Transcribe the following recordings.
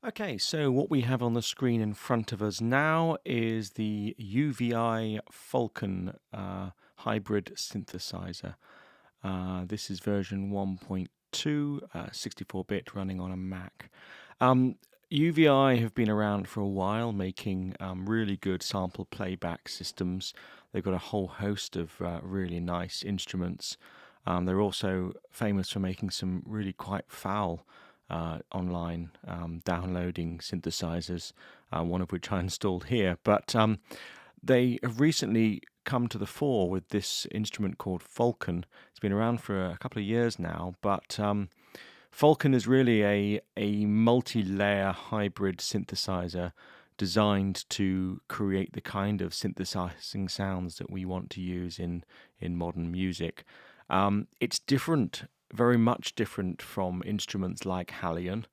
Okay, so what we have on the screen in front of us now is the UVI Falcon hybrid synthesizer. This is version 1.2, 64-bit, running on a Mac. UVI have been around for a while, making really good sample playback systems. They've got a whole host of really nice instruments. They're also famous for making some really quite foul online downloading synthesizers, one of which I installed here. But they have recently come to the fore with this instrument called Falcon. It's been around for a couple of years now, but Falcon is really a multi-layer hybrid synthesizer designed to create the kind of synthesizing sounds that we want to use in modern music. It's different, very much different from instruments like Halion,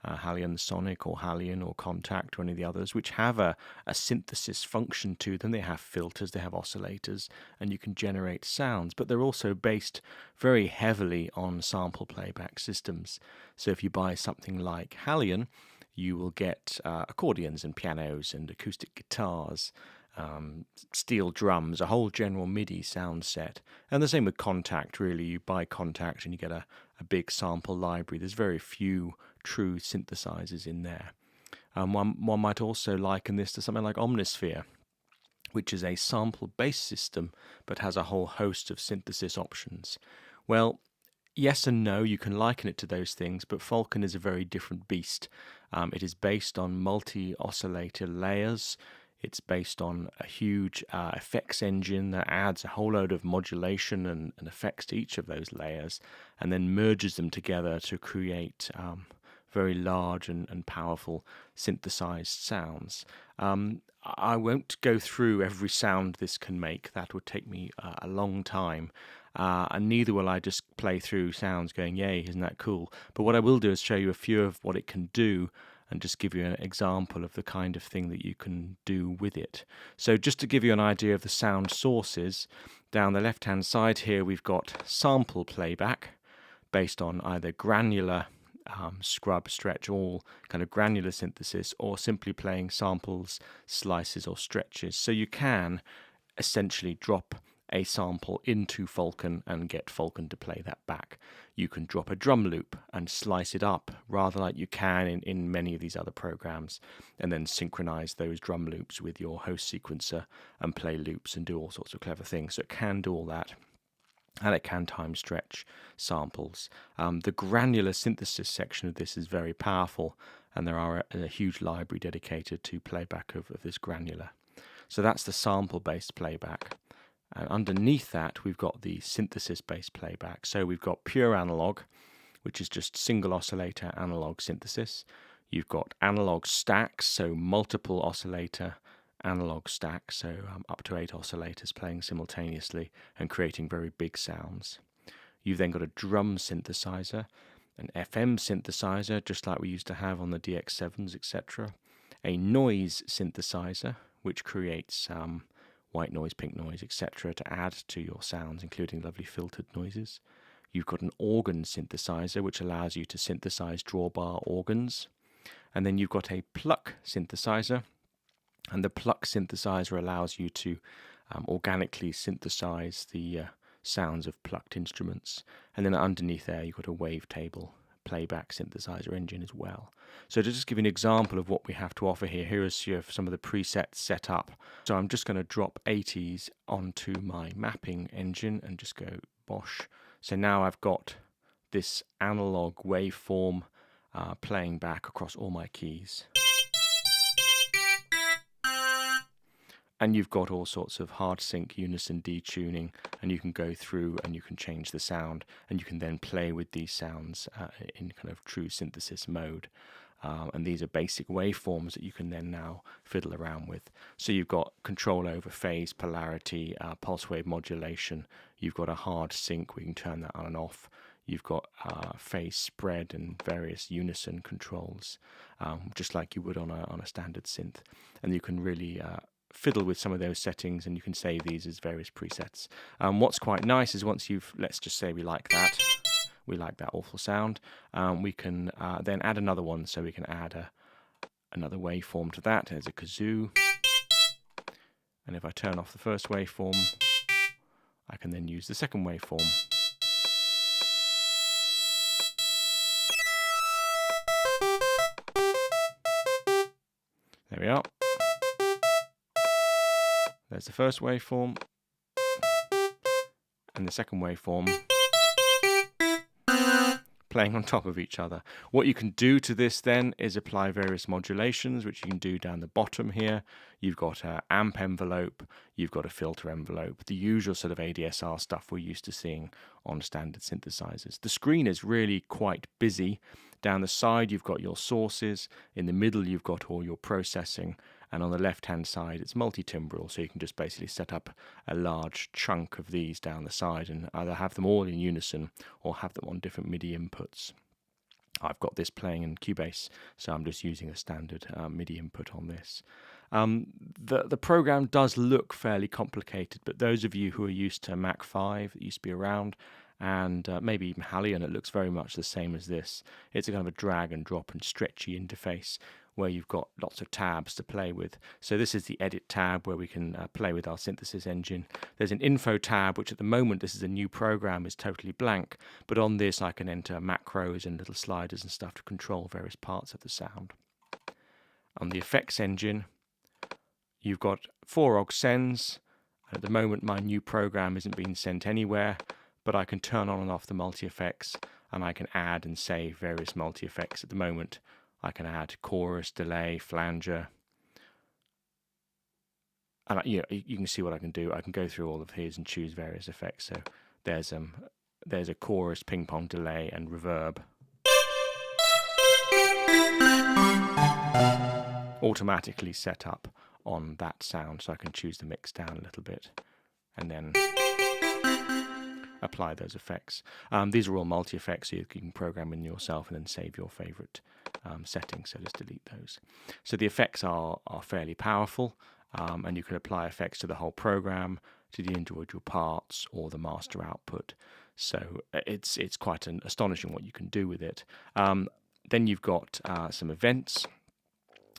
Halion Sonic or Halion or Contact or any of the others, which have a synthesis function to them. They have filters, they have oscillators, and you can generate sounds, but they're also based very heavily on sample playback systems. So if you buy something like Halion, you will get accordions and pianos and acoustic guitars, steel drums, a whole general MIDI sound set. And the same with Contact, really. You buy Contact and you get a big sample library. There's very few true synthesizers in there. One might also liken this to something like Omnisphere, which is a sample-based system but has a whole host of synthesis options. Well, yes and no, you can liken it to those things, but Falcon is a very different beast. It is based on multi-oscillator layers. It's based on a huge effects engine that adds a whole load of modulation and effects to each of those layers and then merges them together to create very large and powerful synthesized sounds. I won't go through every sound this can make. That would take me a long time. And neither will I just play through sounds going, yay, isn't that cool? But what I will do is show you a few of what it can do and just give you an example of the kind of thing that you can do with it. So just to give you an idea of the sound sources, down the left-hand side here we've got sample playback based on either granular, scrub, stretch, all kind of granular synthesis, or simply playing samples, slices, or stretches. So you can essentially drop a sample into Falcon and get Falcon to play that back. You can drop a drum loop and slice it up, rather like you can in many of these other programs, and then synchronize those drum loops with your host sequencer and play loops and do all sorts of clever things. So it can do all that. And it can time stretch samples. The granular synthesis section of this is very powerful, and there are a huge library dedicated to playback of this granular. So that's the sample-based playback. And underneath that, we've got the synthesis-based playback. So we've got pure analog, which is just single oscillator analog synthesis. You've got analog stacks, so multiple oscillator analog stacks, so up to 8 oscillators playing simultaneously and creating very big sounds. You've then got a drum synthesizer, an FM synthesizer, just like we used to have on the DX7s, etc. A noise synthesizer, which creates white noise, pink noise, etc. to add to your sounds, including lovely filtered noises. You've got an organ synthesizer, which allows you to synthesize drawbar organs. And then you've got a pluck synthesizer, and the pluck synthesizer allows you to organically synthesize the sounds of plucked instruments. And then underneath there, you've got a wavetable playback synthesizer engine as well. So to just give you an example of what we have to offer here, here is some of the presets set up. So I'm just going to drop 80s onto my mapping engine and just go bosh. So now I've got this analog waveform playing back across all my keys. And you've got all sorts of hard sync, unison detuning, and you can go through and you can change the sound, and you can then play with these sounds in kind of true synthesis mode. And these are basic waveforms that you can then now fiddle around with. So you've got control over phase, polarity, pulse wave modulation. You've got a hard sync where you can turn that on and off. You've got phase spread and various unison controls, just like you would on a standard synth. And you can really fiddle with some of those settings, and you can save these as various presets. What's quite nice is once you've, let's just say we like that awful sound, we can then add another one. So we can add another waveform to that. There's a kazoo. And if I turn off the first waveform, I can then use the second waveform. There we are. There's the first waveform and the second waveform playing on top of each other. What you can do to this then is apply various modulations, which you can do down the bottom here. You've got an amp envelope, you've got a filter envelope, the usual sort of ADSR stuff we're used to seeing on standard synthesizers. The screen is really quite busy. Down the side you've got your sources, in the middle you've got all your processing, and on the left hand side it's multi-timbral, so you can just basically set up a large chunk of these down the side and either have them all in unison or have them on different MIDI inputs. I've got this playing in Cubase, so I'm just using a standard MIDI input on this. The program does look fairly complicated, but those of you who are used to Mac 5 that used to be around, and maybe even Halion, it looks very much the same as this. It's a kind of a drag and drop and stretchy interface where you've got lots of tabs to play with. So this is the edit tab where we can play with our synthesis engine. There's an info tab, which at the moment, this is a new program, is totally blank, but on this I can enter macros and little sliders and stuff to control various parts of the sound. On the effects engine, you've got 4 aux sends. At the moment my new program isn't being sent anywhere, but I can turn on and off the multi-effects, and I can add and save various multi-effects. At the moment I can add chorus, delay, flanger, and you can see what I can do. I can go through all of his and choose various effects. So there's a chorus, ping pong, delay, and reverb. Automatically set up on that sound, so I can choose the mix down a little bit and then apply those effects. These are all multi-effects, so you can program in yourself and then save your favorite settings, so just delete those. So the effects are fairly powerful, and you can apply effects to the whole program, to the individual parts, or the master output. So it's quite astonishing what you can do with it. Then you've got some events.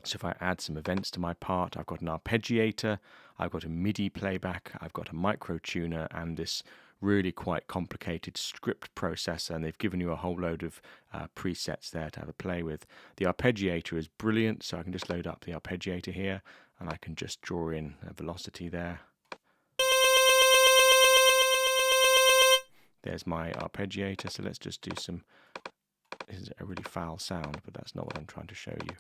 So if I add some events to my part, I've got an arpeggiator, I've got a MIDI playback, I've got a micro tuner, and this really quite complicated script processor, and they've given you a whole load of presets there to have a play with. The arpeggiator is brilliant, so I can just load up the arpeggiator here, and I can just draw in a velocity there. There's my arpeggiator, so let's just do some. This is a really foul sound, but that's not what I'm trying to show you.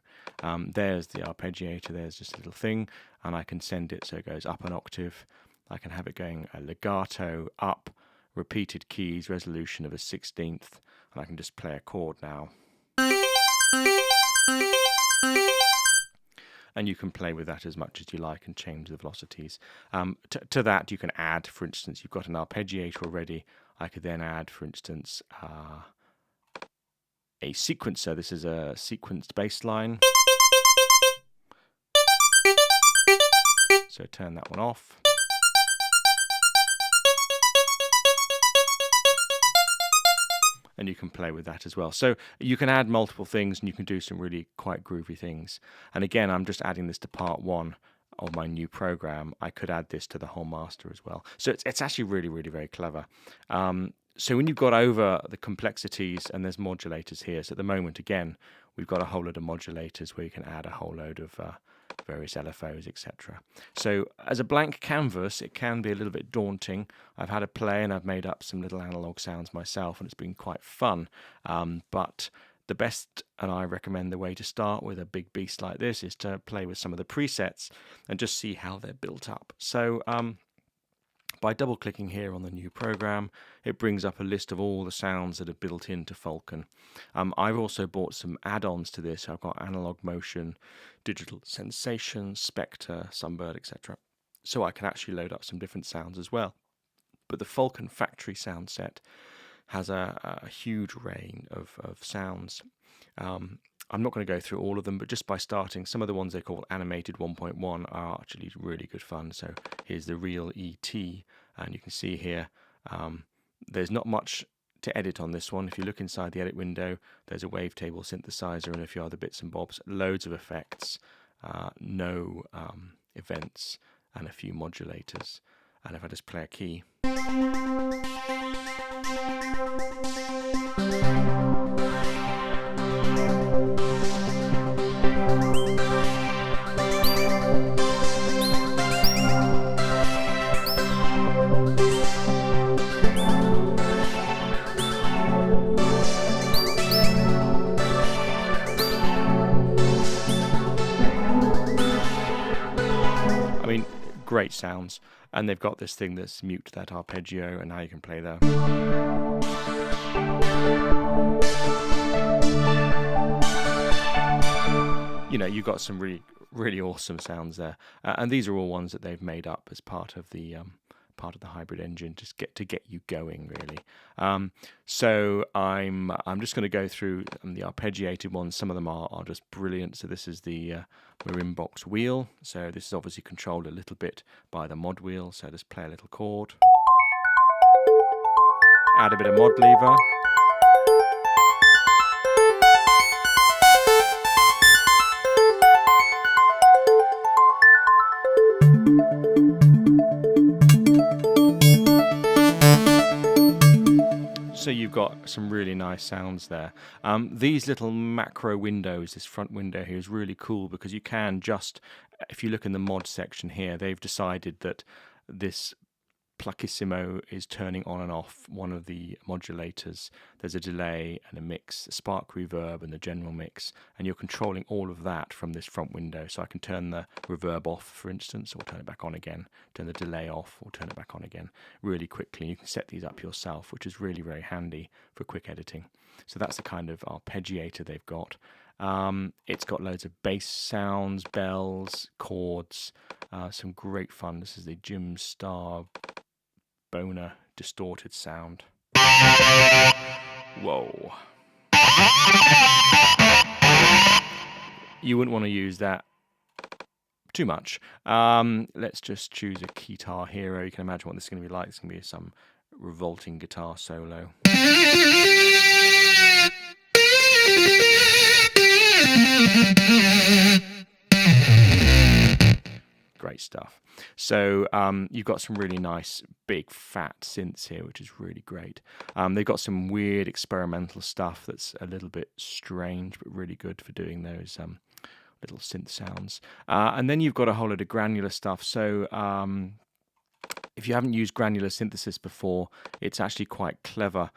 There's the arpeggiator, there's just a little thing, and I can send it so it goes up an octave. I can have it going a legato, up, repeated keys, resolution of a 16th, and I can just play a chord now. And you can play with that as much as you like and change the velocities. To that you can add, for instance, you've got an arpeggiator already. I could then add, for instance, a sequencer. This is a sequenced bass line. So turn that one off. And you can play with that as well. So you can add multiple things and you can do some really quite groovy things. And again, I'm just adding this to part 1 of my new program. I could add this to the whole master as well. So it's actually really, really very clever. So when you've got over the complexities, and there's modulators here. So at the moment, again, we've got a whole load of modulators where you can add a whole load of various LFOs, etc. So as a blank canvas, it can be a little bit daunting. I've had a play and I've made up some little analog sounds myself, and it's been quite fun. But the best, and I recommend the way to start with a big beast like this, is to play with some of the presets and just see how they're built up. So by double-clicking here on the new program, it brings up a list of all the sounds that are built into Falcon. I've also bought some add-ons to this. I've got Analog Motion, Digital Sensation, Spectre, Sunbird, etc. So I can actually load up some different sounds as well. But the Falcon factory sound set has a huge range of sounds. I'm not going to go through all of them, but just by starting, some of the ones they call Animated 1.1 are actually really good fun. So here's the real ET, and you can see here there's not much to edit on this one. If you look inside the edit window, there's a wavetable synthesizer and a few other bits and bobs, loads of effects, no events, and a few modulators. And if I just play a key, great sounds. And they've got this thing that's mute that arpeggio, and now you can play there. You know, you've got some really awesome sounds there, and these are all ones that they've made up as part of the hybrid engine, just to get you going, really. So I'm just going to go through the arpeggiated ones. Some of them are just brilliant. So this is the marimbox wheel. So this is obviously controlled a little bit by the mod wheel. So just play a little chord, add a bit of mod lever. So you've got some really nice sounds there. These little macro windows, this front window here, is really cool because you can just, if you look in the mod section here, they've decided that this Placissimo is turning on and off one of the modulators. There's a delay and a mix, a spark reverb and the general mix, and you're controlling all of that from this front window. So I can turn the reverb off, for instance, or turn it back on again, turn the delay off or turn it back on again really quickly. You can set these up yourself, which is really very handy for quick editing. So that's the kind of arpeggiator they've got. It's got loads of bass sounds, bells, chords, some great fun. This is the Jim Starr Boner distorted sound. Whoa. You wouldn't want to use that too much. Let's just choose a guitar hero. You can imagine what this is going to be like. It's going to be some revolting guitar solo. Great stuff. So you've got some really nice big fat synths here, which is really great. They've got some weird experimental stuff that's a little bit strange but really good for doing those little synth sounds. And then you've got a whole lot of granular stuff. So if you haven't used granular synthesis before, it's actually quite clever.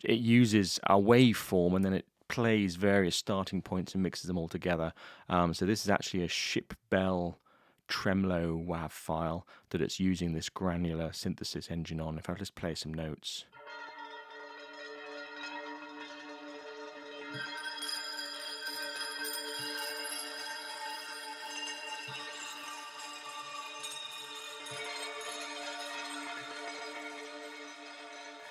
It uses a waveform and then it plays various starting points and mixes them all together. So this is actually a ship bell tremolo WAV file that it's using this granular synthesis engine on. If I just play some notes.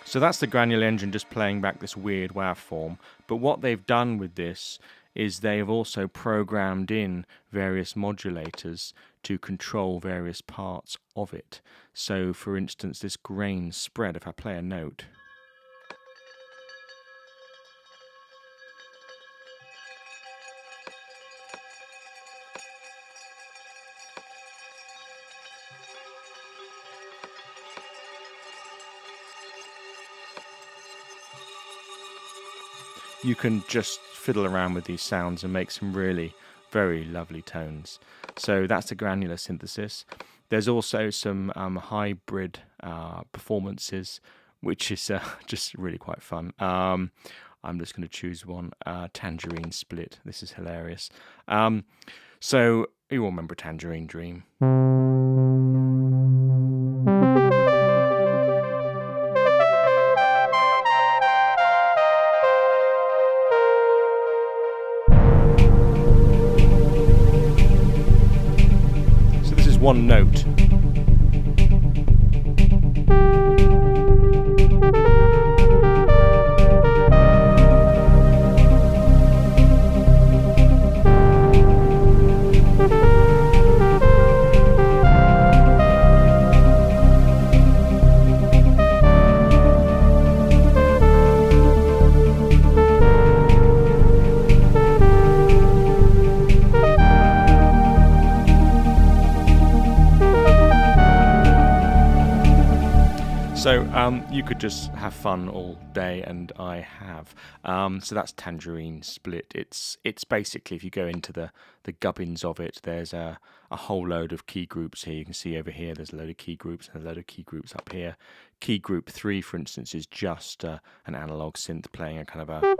So that's the granular engine just playing back this weird WAV form. But what they've done with this is they have also programmed in various modulators to control various parts of it. So for instance, this grain spread, if I play a note, you can just fiddle around with these sounds and make some really very lovely tones. So that's the granular synthesis. There's also some hybrid performances, which is just really quite fun. I'm just going to choose one, Tangerine Split. This is hilarious. So you all remember Tangerine Dream. One note. So you could just have fun all day, and I have. So that's Tangerine Split. It's basically, if you go into the gubbins of it, there's a whole load of key groups here. You can see over here there's a load of key groups and a load of key groups up here. Key group 3, for instance, is just an analog synth playing a kind of a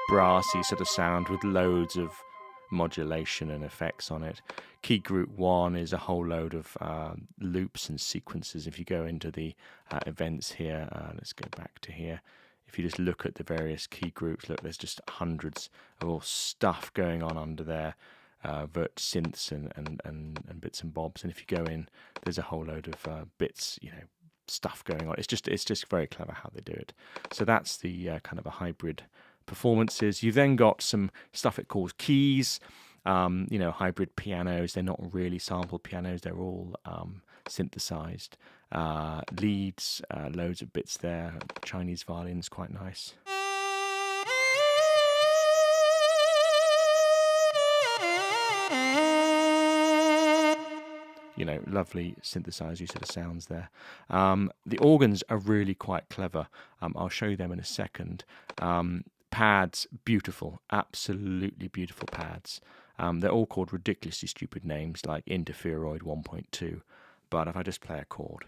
brassy sort of sound with loads of modulation and effects on it. Key group 1 is a whole load of loops and sequences. If you go into the events here, let's go back to here. If you just look at the various key groups, look, there's just hundreds of all stuff going on under there, vert synths and bits and bobs. And if you go in, there's a whole load of bits, stuff going on. It's just very clever how they do it. So that's the kind of a hybrid performances. You've then got some stuff it calls keys, hybrid pianos. They're not really sampled pianos, they're all synthesized. Leads, loads of bits there. Chinese violins, quite nice. Lovely synthesizer sort of sounds there. The organs are really quite clever. I'll show you them in a second. Pads, beautiful, absolutely beautiful pads. They're all called ridiculously stupid names like Interferoid 1.2, but if I just play a chord.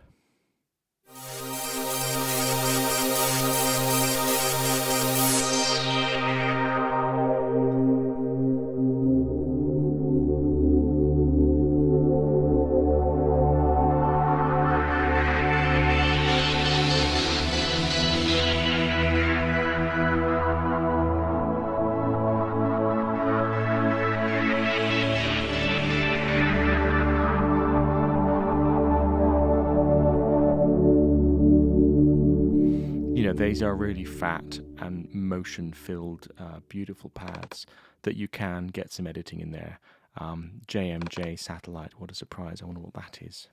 These are really fat and motion-filled, beautiful pads that you can get some editing in there. JMJ Satellite, what a surprise, I wonder what that is.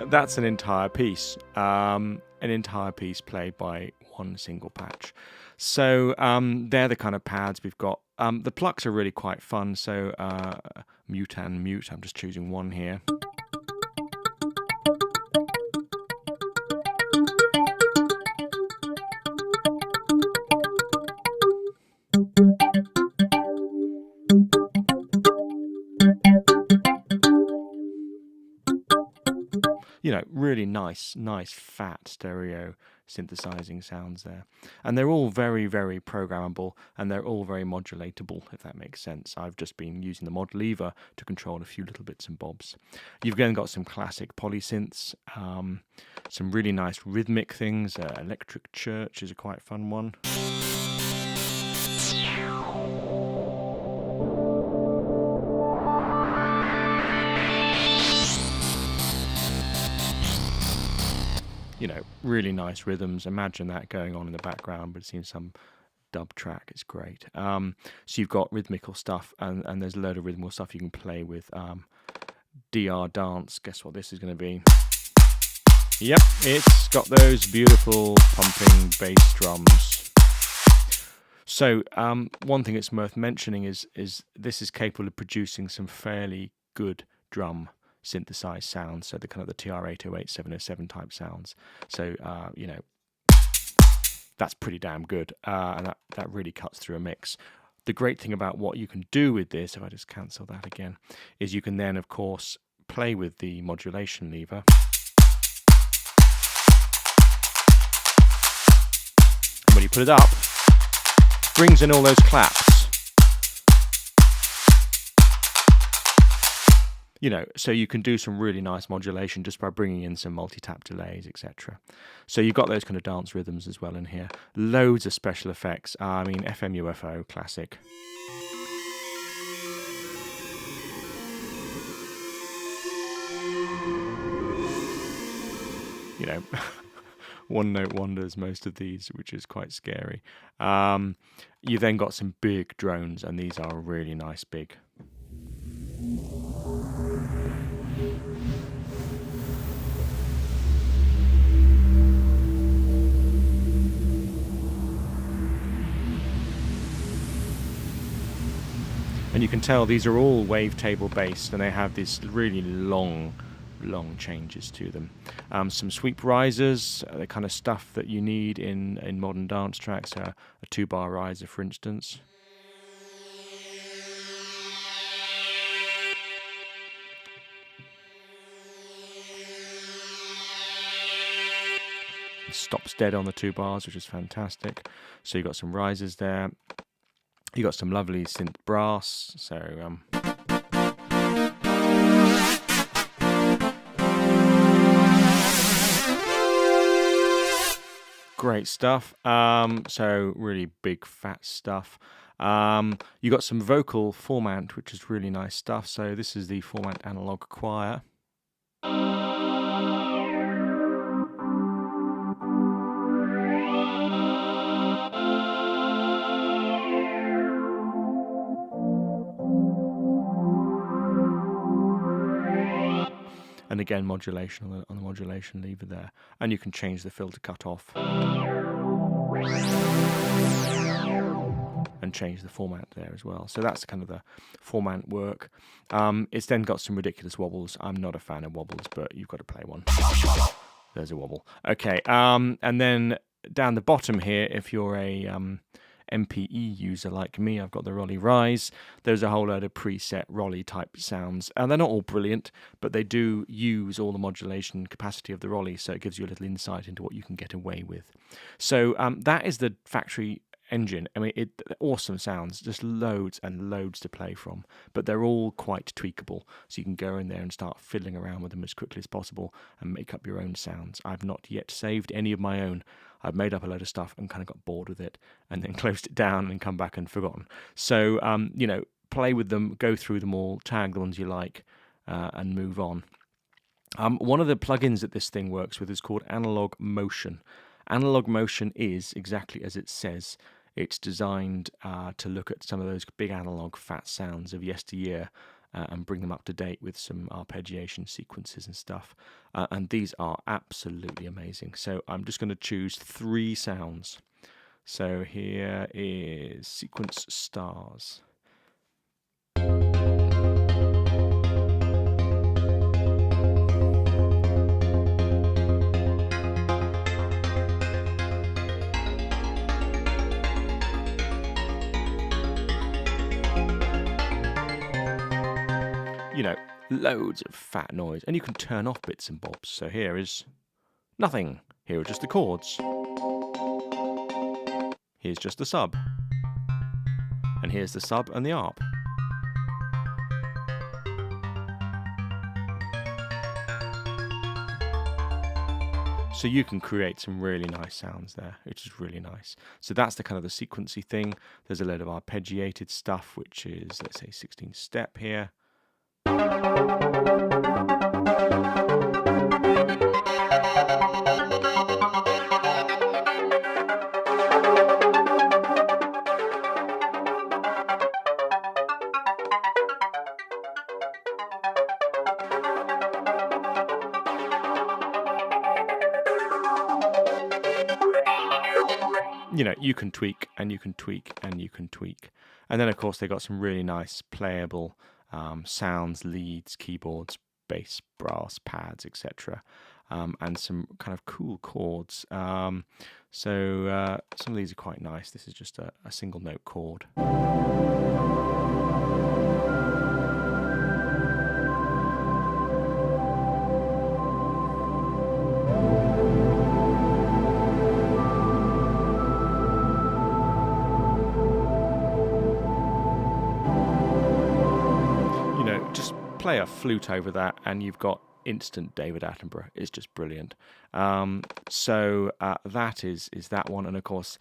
That's an entire piece played by one single patch. So they're the kind of pads we've got. The plucks are really quite fun. So mute and mute, I'm just choosing one here. Really nice fat stereo synthesizing sounds there. And they're all very, very programmable, and they're all very modulatable, if that makes sense. I've just been using the mod lever to control a few little bits and bobs. You've then got some classic polysynths, some really nice rhythmic things. Electric Church is a quite fun one. Really nice rhythms. Imagine that going on in the background, but it seems some dub track. It's great. So you've got rhythmical stuff, and there's a load of rhythmical stuff you can play with. DR Dance. Guess what this is going to be? Yep, it's got those beautiful pumping bass drums. So one thing that's worth mentioning is this is capable of producing some fairly good drum synthesized sounds, so the kind of the TR-808, 707 type sounds. So that's pretty damn good, and that really cuts through a mix. The great thing about what you can do with this, if I just cancel that again, is you can then of course play with the modulation lever. And when you put it up, it brings in all those claps. You know, so you can do some really nice modulation just by bringing in some multi-tap delays, etc. So you've got those kind of dance rhythms as well in here. Loads of special effects. I mean, FM UFO, classic. You know, one-note wonders, most of these, which is quite scary. You then got some big drones, and these are really nice big. And you can tell these are all wavetable based, and they have this really long changes to them. Some sweep risers, the kind of stuff that you need in modern dance tracks. A 2-bar riser, for instance. It stops dead on the 2 bars, which is fantastic. So you've got some risers there. You got some lovely synth brass, so great stuff. So really big fat stuff. You got some vocal formant, which is really nice stuff. So this is the formant analog choir. And again, modulation on the modulation lever there. And you can change the filter cutoff. And change the format there as well. So that's kind of the format work. It's then got some ridiculous wobbles. I'm not a fan of wobbles, but you've got to play one. There's a wobble. Okay, and then down the bottom here, if you're a MPE user like me, I've got the Rolly Rise. There's a whole load of preset Rolly type sounds, and they're not all brilliant, but they do use all the modulation capacity of the Rolly, so it gives you a little insight into what you can get away with. So that is the factory engine. I mean, awesome sounds, just loads and loads to play from, but they're all quite tweakable, so you can go in there and start fiddling around with them as quickly as possible and make up your own sounds. I've not yet saved any of my own. I've made up a load of stuff and kind of got bored with it and then closed it down and come back and forgotten. So, you know, play with them, go through them all, tag the ones you like, and move on. One of the plugins that this thing works with is called Analog Motion. Analog Motion is exactly as it says. It's designed to look at some of those big analog fat sounds of yesteryear and bring them up to date with some arpeggiation sequences and stuff. And these are absolutely amazing. So I'm just going to choose 3 sounds. So here is Sequence Stars. You know, loads of fat noise, and you can turn off bits and bobs. So here is nothing. Here are just the chords. Here's just the sub. And here's the sub and the arp. So you can create some really nice sounds there, which is really nice. So that's the kind of the sequency thing. There's a load of arpeggiated stuff, which is, let's say, 16 step here. You know, you can tweak and you can tweak and you can tweak. And then, of course, they got some really nice playable sounds, leads, keyboards, bass, brass, pads, etc. And some kind of cool chords. So some of these are quite nice. This is just a single note chord. play a flute over that, and you've got instant David Attenborough. It's just brilliant. So that is that one, and of course,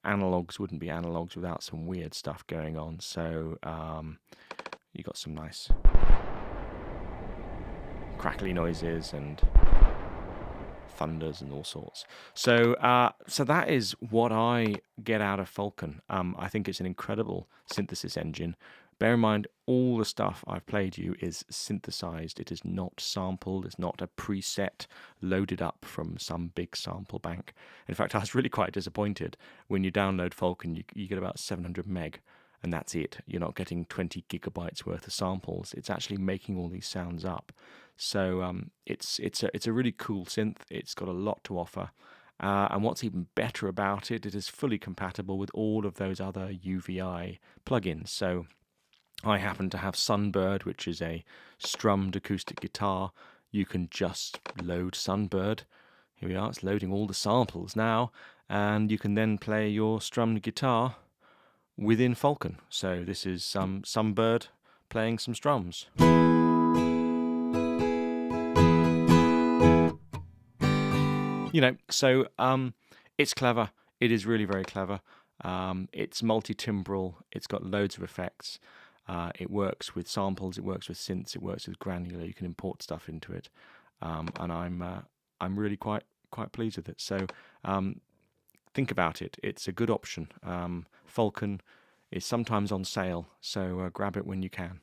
analogues wouldn't be analogues without some weird stuff going on. So you got some nice crackly noises and thunders and all sorts. So so that is what I get out of Falcon. I think it's an incredible synthesis engine. Bear in mind, all the stuff I've played you is synthesized. It is not sampled. It's not a preset loaded up from some big sample bank. In fact, I was really quite disappointed when you download Falcon. You get about 700 meg, and that's it. You're not getting 20 gigabytes worth of samples. It's actually making all these sounds up. So it's a really cool synth. It's got a lot to offer. And what's even better about it, it is fully compatible with all of those other UVI plugins. So I happen to have Sunbird, which is a strummed acoustic guitar. You can just load Sunbird. Here we are, it's loading all the samples now. And you can then play your strummed guitar within Falcon. So this is some Sunbird playing some strums. So it's clever. It is really very clever. It's multi-timbral. It's got loads of effects. It works with samples. It works with synths. It works with granular. You can import stuff into it, and I'm really quite pleased with it. So think about it. It's a good option. Falcon is sometimes on sale, so grab it when you can.